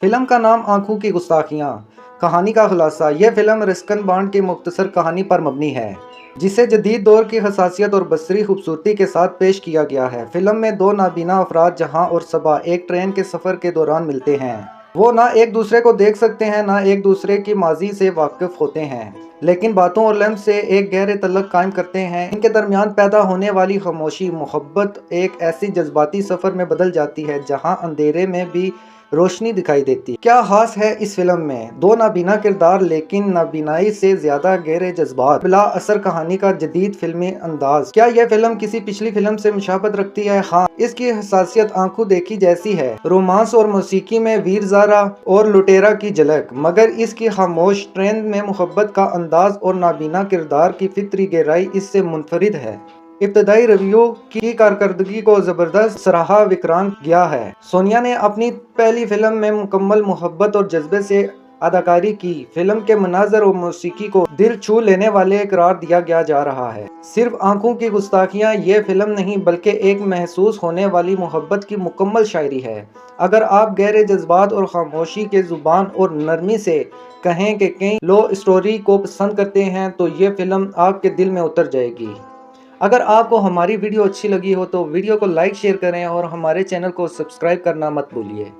Film का नाम आंखों की गुस्ताखियां। कहानी का खुलासा। यह फिल्म रस्किन बॉन्ड की मुख्तसर कहानी पर मबनी है, जिसे जदीद दौर की हसासियत और बसरी खूबसूरती के साथ पेश किया गया है। फिल्म में दो नाबीना अफराद जहां और सबा एक ट्रेन के सफ़र के दौरान मिलते हैं। वो ना एक दूसरे को देख सकते हैं, ना एक दूसरे की माजी से वाकिफ होते हैं, लेकिन बातों और लम्ह से एक गहरे तल्लुक़ कायम करते हैं। इनके दरमियान पैदा होने वाली खामोशी मोहब्बत एक ऐसी जज्बाती सफ़र में बदल जाती है जहां अंधेरे में भी रोशनी दिखाई देती है। क्या खास है इस फिल्म में? दो नाबीना किरदार, लेकिन नाबीनाई से ज्यादा गहरे जज्बात, बिला असर कहानी का जदीद फिल्मी अंदाज। क्या यह फिल्म किसी पिछली फिल्म से मुशाबत रखती है? हाँ, इसकी हसासियत आंखों देखी जैसी है। रोमांस और मौसीकी में वीर ज़ारा और लुटेरा की झलक, मगर इसकी खामोश ट्रेन में मोहब्बत का अंदाज और नाबीना किरदार की फित्री गहराई इससे मुनफरिद है। इब्तदाई रिव्यू की कारकर्दगी को जबरदस्त सराहा विक्रांत गया है। सोनिया ने अपनी पहली फिल्म में मुकम्मल मोहब्बत और जज्बे से अदाकारी की। फिल्म के मनाजर और मौसीकी को दिल छू लेने वाले करार दिया गया जा रहा है। सिर्फ आंखों की गुस्ताखियां ये फिल्म नहीं, बल्कि एक महसूस होने वाली मोहब्बत की मुकम्मल शायरी है। अगर आप गहरे जज्बात और खामोशी के जुबान और नरमी से कहें कि कई लो स्टोरी को पसंद करते हैं, तो ये फिल्म आपके दिल में उतर जाएगी। अगर आपको हमारी वीडियो अच्छी लगी हो तो वीडियो को लाइक शेयर करें और हमारे चैनल को सब्सक्राइब करना मत भूलिए।